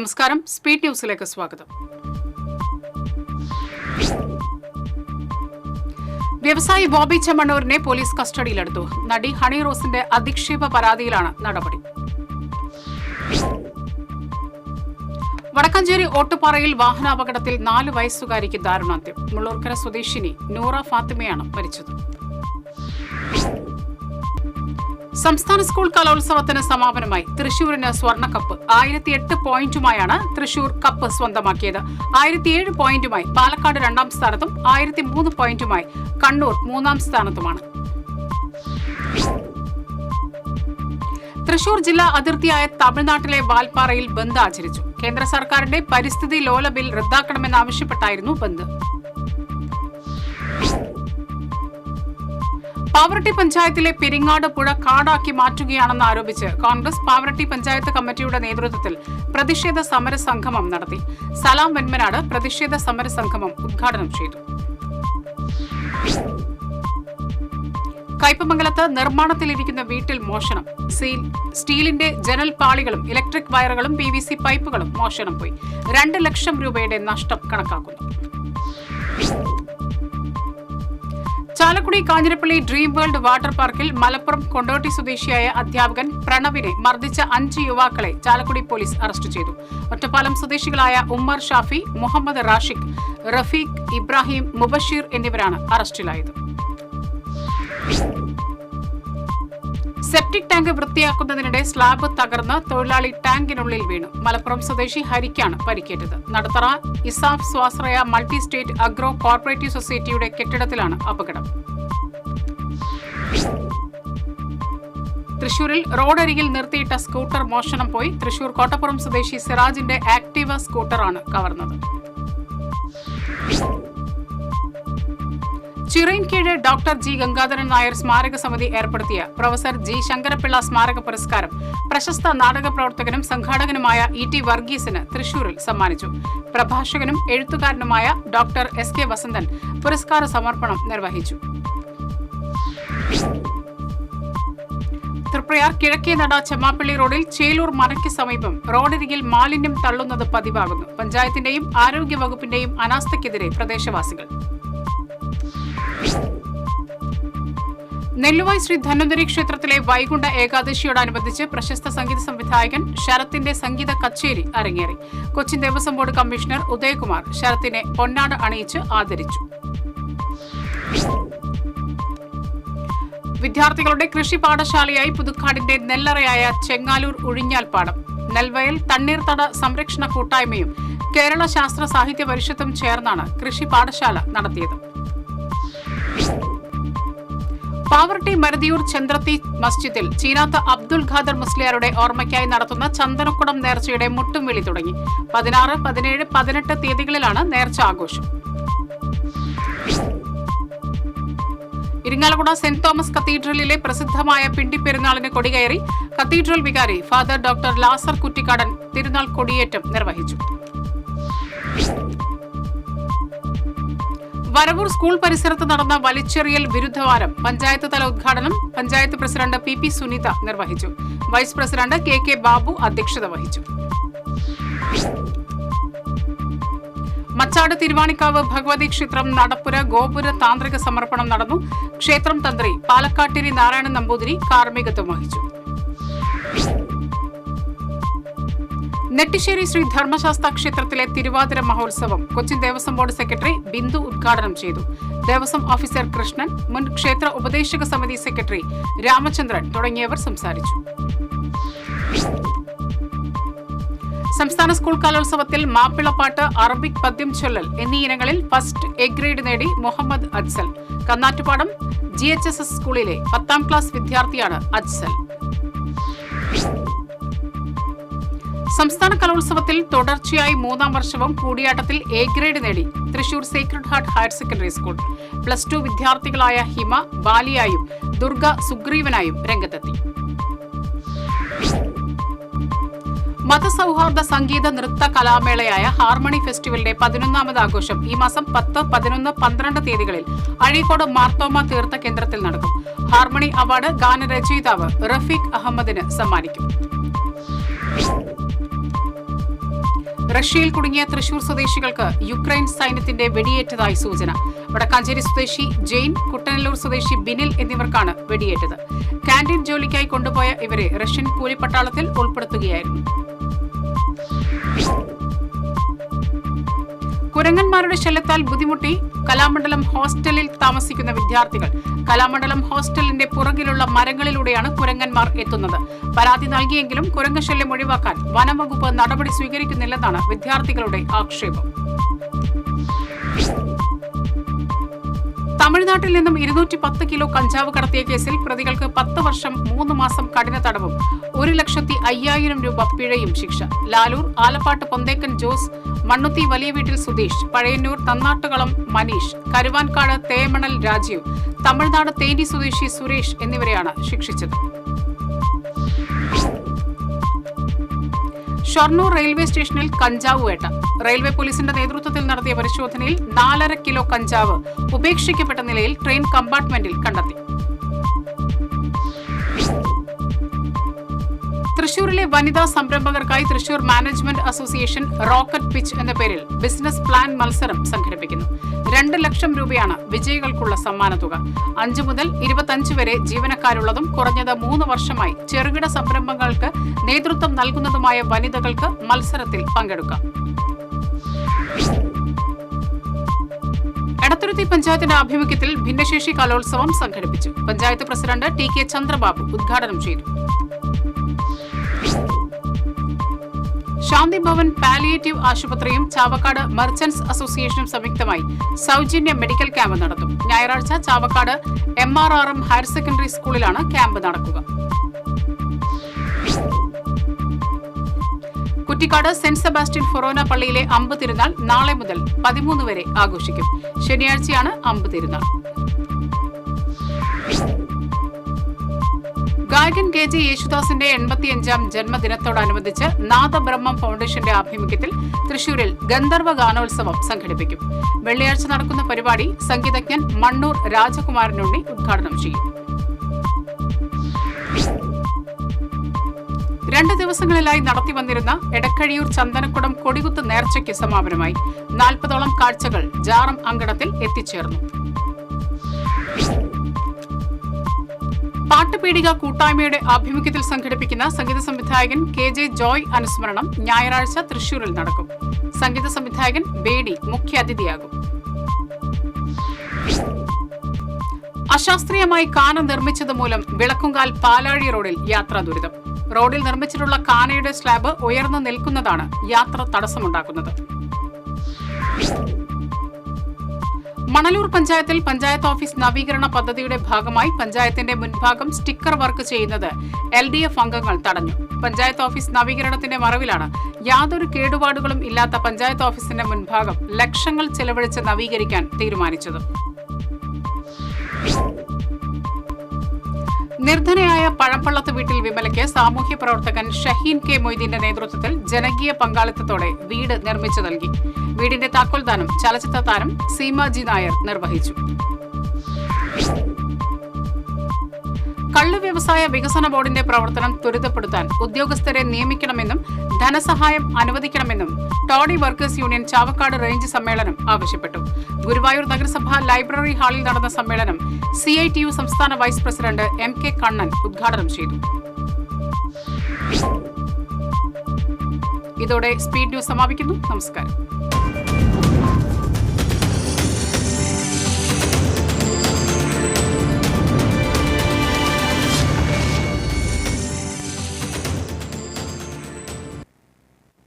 നമസ്കാരം, സ്പീഡ് ന്യൂസിലേക്ക് സ്വാഗതം. വ്യവസായി ബോബി ചെമ്മണ്ണൂരിനെ പോലീസ് കസ്റ്റഡിയിലെടുത്തു. നടി ഹണി റോസിന്റെ അധിക്ഷേപ പരാതിയിലാണ് നടപടി. വടക്കഞ്ചേരി ഓട്ടുപാറയിൽ വാഹനാപകടത്തിൽ 4 വയസ്സുകാരിക്ക് ദാരുണാന്ത്യം. മുള്ളൂർക്കര സ്വദേശിനി നൂറ ഫാത്തിമയാണ് മരിച്ചത്. സംസ്ഥാന സ്കൂൾ കലോത്സവത്തിന് സമാപനമായി തൃശൂരിന് സ്വർണ്ണക്കപ്പ്. 1008 പോയിന്റുമായാണ് തൃശൂർ കപ്പ് സ്വന്തമാക്കിയത്. 1007 പോയിന്റുമായി പാലക്കാട് 2ാം സ്ഥാനത്തും 1003 പോയിന്റുമായി കണ്ണൂർ 3ാം സ്ഥാനത്തുമാണ്. തൃശൂർ ജില്ലാ അതിർത്തിയായ തമിഴ്നാട്ടിലെ വാൽപ്പാറയിൽ ബന്ദ് ആചരിച്ചു. കേന്ദ്ര സർക്കാരിന്റെ പരിസ്ഥിതി ലോല ബിൽ റദ്ദാക്കണമെന്നാവശ്യപ്പെട്ടായിരുന്നു ബന്ദ്. പാവറട്ടി പഞ്ചായത്തിലെ പെരിങ്ങാട് പുഴ കാടാക്കി മാറ്റുകയാണെന്ന് ആരോപിച്ച് കോൺഗ്രസ് പാവറട്ടി പഞ്ചായത്ത് കമ്മിറ്റിയുടെ നേതൃത്വത്തിൽ പ്രതിഷേധ സമര സംഗമം നടത്തി. സലാം വെന്മനാട് പ്രതിഷേധ സമര സംഗമം ഉദ്ഘാടനം ചെയ്തു. കയ്പമംഗലത്ത് നിർമ്മാണത്തിലിരിക്കുന്ന വീട്ടിൽ മോഷണം. സ്റ്റീലിന്റെ ജനൽ പാളികളും ഇലക്ട്രിക് വയറുകളും PVC പൈപ്പുകളും മോഷണം പോയി. 2 ലക്ഷം രൂപയുടെ നഷ്ടം കണക്കാക്കുന്നു. Chalakudy Kanjirappally dream world water പാർക്കിൽ മലപ്പുറം കൊണ്ടോട്ടി സ്വദേശിയായ അധ്യാപകൻ പ്രണവിനെ മർദ്ദിച്ച 5 യുവാക്കളെ ചാലക്കുടി പോലീസ് അറസ്റ്റ് ചെയ്തു. ഒറ്റപ്പാലം സ്വദേശികളായ ഉമ്മർ ഷാഫി, മുഹമ്മദ് റാഷിഖ്, റഫീഖ്, ഇബ്രാഹിം, മുബഷീർ എന്നിവരാണ് അറസ്റ്റിലായത്. സെപ്റ്റിക് ടാങ്ക് വൃത്തിയാക്കുന്നതിനിടെ സ്ലാബ് തകർന്ന് തൊഴിലാളി ടാങ്കിനുള്ളിൽ വീണു. മലപ്പുറം സ്വദേശി ഹരിക്കാണ് പരിക്കേറ്റത്. നടത്തറ ഇസാഫ് സ്വാശ്രയ മൾട്ടി സ്റ്റേറ്റ് അഗ്രോ കോർപ്പറേറ്റീവ് സൊസൈറ്റിയുടെ കെട്ടിടത്തിലാണ് അപകടം. തൃശൂരിൽ റോഡരികിൽ നിർത്തിയിട്ട സ്കൂട്ടർ മോഷണം പോയി. തൃശൂർ കോട്ടപ്പുറം സ്വദേശി സിറാജിന്റെ ആക്ടീവ സ്കൂട്ടറാണ് കവർന്നത്. Chirayinkeezhu doctor G. ഗംഗാധരൻ നായർ സ്മാരക സമിതി ഏർപ്പെടുത്തിയ പ്രൊഫസർ G. ശങ്കരപ്പിള്ള സ്മാരക പുരസ്കാരം പ്രശസ്ത നാടക പ്രവർത്തകനും സംഘാടകനുമായ E.T. വർഗീസിന് തൃശൂരിൽ സമ്മാനിച്ചു. പ്രഭാഷകനും എഴുത്തുകാരനുമായ ഡോക്ടർ S.K. വസന്തൻ പുരസ്കാര സമർപ്പണം നിർവഹിച്ചു. തൃപ്രയാർ കിഴക്കേനട ചെമ്മാപ്പള്ളി റോഡിൽ ചേലൂർ മനയ്ക്ക് സമീപം റോഡരികിൽ മാലിന്യം തള്ളുന്നത് പതിവാകുന്നു. പഞ്ചായത്തിന്റെയും ആരോഗ്യ വകുപ്പിന്റെയും അനാസ്ഥയ്ക്കെതിരെ പ്രദേശവാസികൾ. നെല്ലുവായ് ശ്രീ ധന്വന്തരി ക്ഷേത്രത്തിലെ വൈകുണ്ഠ ഏകാദശിയോടനുബന്ധിച്ച് പ്രശസ്ത സംഗീത സംവിധായകൻ ശരത്തിന്റെ സംഗീത കച്ചേരി അരങ്ങേറി. കൊച്ചിൻ ദേവസ്വം ബോർഡ് കമ്മീഷണർ ഉദയകുമാർ ശരത്തിനെ പൊന്നാട അണിയിച്ച് ആദരിച്ചു. വിദ്യാർത്ഥികളുടെ കൃഷി പാഠശാലയായി പുതുക്കാടിന്റെ നെല്ലറയായ ചെങ്ങാലൂർ ഉഴിഞ്ഞാൽപ്പാടം നെൽവയൽ തണ്ണീർത്തട സംരക്ഷണ കൂട്ടായ്മയും കേരള ശാസ്ത്ര സാഹിത്യ പരിഷത്തും ചേർന്നാണ് കൃഷി പാഠശാല നടത്തിയത്. പാവറട്ടി മരുതിയൂർ ചന്ദ്രത്തി മസ്ജിദിൽ ചീനാത്ത അബ്ദുൽ ഖാദർ മുസ്ലിയാരുടെ ഓർമ്മയ്ക്കായി നടത്തുന്ന ചന്ദനക്കുടം നേർച്ചയുടെ മുട്ടുംവിളി തുടങ്ങി. 16, 17, 18 തീയതികളിലാണ് നേർച്ച ആഘോഷം. ഇരിങ്ങാലക്കുട സെന്റ് തോമസ് കത്തീഡ്രലിലെ പ്രസിദ്ധമായ പിണ്ടിപ്പെരുന്നാളിന് കൊടികയറി. കത്തീഡ്രൽ വികാരി ഫാദർ ഡോക്ടർ ലാസർ കുറ്റിക്കാടൻ തിരുനാൾ കൊടിയേറ്റം നിർവഹിച്ചു. വരവൂർ സ്കൂൾ പരിസരത്ത് നടന്ന വലിച്ചെറിയൽ വിരുദ്ധവാരം പഞ്ചായത്ത് തല ഉദ്ഘാടനം പഞ്ചായത്ത് പ്രസിഡന്റ് PP സുനിത നിർവഹിച്ചു. വൈസ് പ്രസിഡന്റ് KK ബാബു അധ്യക്ഷത വഹിച്ചു. മച്ചാട് തിരുവാണിക്കാവ് ഭഗവതി ക്ഷേത്രം നടപ്പുര ഗോപുര താന്ത്രിക സമർപ്പണം നടന്നു. ക്ഷേത്രം തന്ത്രി പാലക്കാട്ടിരി നാരായണൻ നമ്പൂതിരി കാർമ്മികത്വം വഹിച്ചു. നെട്ടിശ്ശേരി ശ്രീ ധർമ്മശാസ്ത്ര ക്ഷേത്രത്തിലെ തിരുവാതിര മഹോത്സവം കൊച്ചിൻ ദേവസ്വം ബോർഡ് സെക്രട്ടറി ബിന്ദു ഉദ്ഘാടനം ചെയ്തു. ദേവസ്വം ഓഫീസർ കൃഷ്ണൻ, മുൻ ക്ഷേത്ര ഉപദേശക സമിതി സെക്രട്ടറി രാമചന്ദ്രൻ തുടങ്ങിയവർ സംസാരിച്ചു. സംസ്ഥാന സ്കൂൾ കലോത്സവത്തിൽ മാപ്പിളപ്പാട്ട്, അറബിക് പദ്യം ചൊല്ലൽ എന്നീ ഇനങ്ങളിൽ ഫസ്റ്റ് എ ഗ്രേഡ് നേടി മുഹമ്മദ് അജ്സൽ. കന്നാറ്റുപാടം GHSS സ്കൂളിലെ 10ാം ക്ലാസ് വിദ്യാർത്ഥിയാണ് അജ്സൽ. സംസ്ഥാന കലോത്സവത്തിൽ തുടർച്ചയായി 3ാം വർഷവും കൂടിയാട്ടത്തിൽ എ ഗ്രേഡ് നേടി Thrissur Sacred heart higher secondary school. +2 വിദ്യാർത്ഥികളായ ഹിമ ബാലിയായും ദുർഗ സുഗ്രീവനായും രംഗത്തെത്തി. മതസൗഹാർദ്ദ സംഗീത നൃത്ത കലാമേളയായ ഹാർമണി ഫെസ്റ്റിവലിന്റെ 11ാമത് ആഘോഷം ഈ മാസം 10, 11, 12 തീയതികളിൽ അഴീക്കോട് മാർത്തോമ തീർത്ഥ കേന്ദ്രത്തിൽ നടക്കും. ഹാർമണി അവാർഡ് ഗാനരചയിതാവ് റഫീഖ് അഹമ്മദിന് സമ്മാനിക്കും. റഷ്യയിൽ കുടുങ്ങിയ തൃശൂർ സ്വദേശികൾക്ക് യുക്രൈൻ സൈന്യത്തിന്റെ വെടിയേറ്റതായി സൂചന. വടക്കാഞ്ചേരി സ്വദേശി ജെയിൻ, കുട്ടനല്ലൂർ സ്വദേശി ബിനിൽ എന്നിവർക്കാണ് വെടിയേറ്റത്. കാന്റീൻ ജോലിക്കായി കൊണ്ടുപോയ ഇവരെ റഷ്യൻ കൂലിപ്പട്ടാളത്തിൽ ഉൾപ്പെടുത്തുകയായിരുന്നു. കുരങ്ങന്മാരുടെ ശല്യത്താൽ ബുദ്ധിമുട്ടി കലാമണ്ഡലം ഹോസ്റ്റലിൽ താമസിക്കുന്ന വിദ്യാർത്ഥികൾ. കലാമണ്ഡലം ഹോസ്റ്റലിന്റെ പുറകിലുള്ള മരങ്ങളിലൂടെയാണ് കുരങ്ങന്മാർ എത്തുന്നത്. പരാതി നൽകിയെങ്കിലും കുരങ്ങ് ശല്യം ഒഴിവാക്കാൻ വനംവകുപ്പ് നടപടി സ്വീകരിക്കുന്നില്ലെന്നാണ് വിദ്യാർത്ഥികളുടെ ആക്ഷേപം. തമിഴ്നാട്ടിൽ നിന്നും 210 കിലോ കഞ്ചാവ് കടത്തിയ കേസിൽ പ്രതികൾക്ക് 10 വർഷം 3 മാസം കഠിന തടവും 1,05,000 രൂപ പിഴയും ശിക്ഷ. ലാലൂർ ആലപ്പാട്ട് പൊന്തേക്കൻ ജോസ്, മണ്ണുത്തി വലിയ വീട്ടിൽ സുധീഷ്, പഴയന്നൂർ തന്നാട്ടുകളം മനീഷ്, കരുവാൻകാട് തേമണൽ രാജീവ്, തമിഴ്നാട് തേനി സ്വദേശി സുരേഷ് എന്നിവരെയാണ് ശിക്ഷിച്ചത്. ഷൊർണൂർ റെയിൽവേ സ്റ്റേഷനിൽ കഞ്ചാവ് വേട്ട. റെയിൽവേ പോലീസിന്റെ നേതൃത്വത്തിൽ നടത്തിയ പരിശോധനയിൽ 4.5 കിലോ കഞ്ചാവ് ഉപേക്ഷിക്കപ്പെട്ട നിലയിൽ ട്രെയിൻ കമ്പാർട്ട്മെന്റിൽ കണ്ടെത്തി. തൃശൂരിലെ വനിതാ സംരംഭകർക്കായി Thrissur management association rocket pitch എന്ന പേരിൽ ബിസിനസ് പ്ലാൻ മത്സരം സംഘടിപ്പിക്കുന്നു. 2 ലക്ഷം രൂപയാണ് വിജയികൾക്കുള്ള സമ്മാനത്തുക. 5 മുതൽ 25 വരെ ജീവനക്കാരുള്ളതും കുറഞ്ഞത് 3 വർഷമായി ചെറുകിട സംരംഭങ്ങൾക്ക് നേതൃത്വം നൽകുന്നതുമായ വനിതകൾക്ക് മത്സരത്തിൽ പങ്കെടുക്കാം. എടത്തുരുത്തി പഞ്ചായത്തിന്റെ ആഭിമുഖ്യത്തിൽ ഭിന്നശേഷി കലോത്സവം സംഘടിപ്പിച്ചു. Panchayat president T K Chandrababu ഉദ്ഘാടനം ചെയ്തു. ശാന്തി ഭവൻ പാലിയേറ്റീവ് ആശുപത്രിയും ചാവക്കാട് മർച്ചന്റ്സ് അസോസിയേഷനും സംയുക്തമായി സൗജന്യ മെഡിക്കൽ ക്യാമ്പ് നടത്തും. ഞായറാഴ്ച ചാവക്കാട് MRRM ഹയർ സെക്കൻഡറി സ്കൂളിലാണ് ക്യാമ്പ് നടക്കുക. കുറ്റിക്കാട് സെന്റ് സെബാസ്റ്റ്യൻ ഫൊറോന പള്ളിയിലെ അമ്പ് തിരുനാൾ നാളെ മുതൽ 13 വരെ ആഘോഷിക്കും. ശനിയാഴ്ചയാണ് അമ്പ് തിരുനാൾ. ഗായകൻ KJ യേശുദാസിന്റെ 85ാം ജന്മദിനത്തോടനുബന്ധിച്ച് നാദബ്രഹ്മം ഫൗണ്ടേഷന്റെ ആഭിമുഖ്യത്തിൽ തൃശൂരിൽ ഗന്ധർവ ഗാനോത്സവം സംഘടിപ്പിക്കും. വെള്ളിയാഴ്ച നടക്കുന്ന പരിപാടി സംഗീതജ്ഞൻ മണ്ണൂർ രാജകുമാരനുണ്ണി ഉദ്ഘാടനം ചെയ്യും. 2 ദിവസങ്ങളിലായി നടത്തിവന്നിരുന്ന എടക്കഴിയൂർ ചന്ദനക്കുടം കൊടികുത്ത് നേർച്ചയ്ക്ക് സമാപനമായി. 40ഓളം കാഴ്ചകൾ ജാറം അങ്കണത്തിൽ എത്തിച്ചേർന്നു. പാട്ടുപീടിക കൂട്ടായ്മയുടെ ആഭിമുഖ്യത്തിൽ സംഘടിപ്പിക്കുന്ന സംഗീത സംവിധായകൻ KJ ജോയ് അനുസ്മരണം ഞായറാഴ്ച തൃശൂരിൽ നടക്കും. സംഗീത സംവിധായകൻ ബേഡി മുഖ്യാതിഥിയാകും. അശാസ്ത്രീയമായി കാന നിർമ്മിച്ചത് മൂലം വിളക്കുംകാൽ പാലാഴി റോഡിൽ യാത്രാ ദുരിതം. റോഡിൽ നിർമ്മിച്ചിട്ടുള്ള കാനയുടെ സ്ലാബ് ഉയർന്നു നിൽക്കുന്നതാണ് യാത്ര തടസ്സമുണ്ടാക്കുന്നത്. മണലൂർ പഞ്ചായത്തിൽ പഞ്ചായത്ത് ഓഫീസ് നവീകരണ പദ്ധതിയുടെ ഭാഗമായി പഞ്ചായത്തിന്റെ മുൻഭാഗം സ്റ്റിക്കർ വർക്ക് ചെയ്യുന്നത് LDF അംഗങ്ങൾ തടഞ്ഞു. പഞ്ചായത്ത് ഓഫീസ് നവീകരണത്തിന്റെ മറവിലാണ് യാതൊരു കേടുപാടുകളും ഇല്ലാത്ത പഞ്ചായത്ത് ഓഫീസിന്റെ മുൻഭാഗം ലക്ഷങ്ങൾ ചെലവഴിച്ച് നവീകരിക്കാൻ തീരുമാനിച്ചത്. നിർധനയായ പഴമ്പള്ളത്ത് വീട്ടിൽ വിമലയ്ക്ക് സാമൂഹ്യ പ്രവർത്തകൻ ഷഹീൻ K മൊയ്തീന്റെ നേതൃത്വത്തിൽ ജനകീയ പങ്കാളിത്തത്തോടെ വീട് നിർമ്മിച്ചു നൽകി. വീടിന്റെ താക്കോൽദാനം ചലച്ചിത്ര താരം സീമ G നായർ നിർവഹിച്ചു. കള്ള് വ്യവസായ വികസന ബോർഡിന്റെ പ്രവർത്തനം ത്വരിതപ്പെടുത്താൻ ഉദ്യോഗസ്ഥരെ നിയമിക്കണമെന്നും ധനസഹായം അനുവദിക്കണമെന്നും toddy workers union Chavakkad range സമ്മേളനം ആവശ്യപ്പെട്ടു. ഗുരുവായൂർ നഗരസഭ ലൈബ്രറി ഹാളിൽ നടന്ന സമ്മേളനം CITU സംസ്ഥാന വൈസ് പ്രസിഡന്റ് MK കണ്ണൻ ഉദ്ഘാടനം ചെയ്തു. ഇതോടെ സ്പീഡ് ന്യൂസ് സമാപിക്കുന്നു. നമസ്കാരം.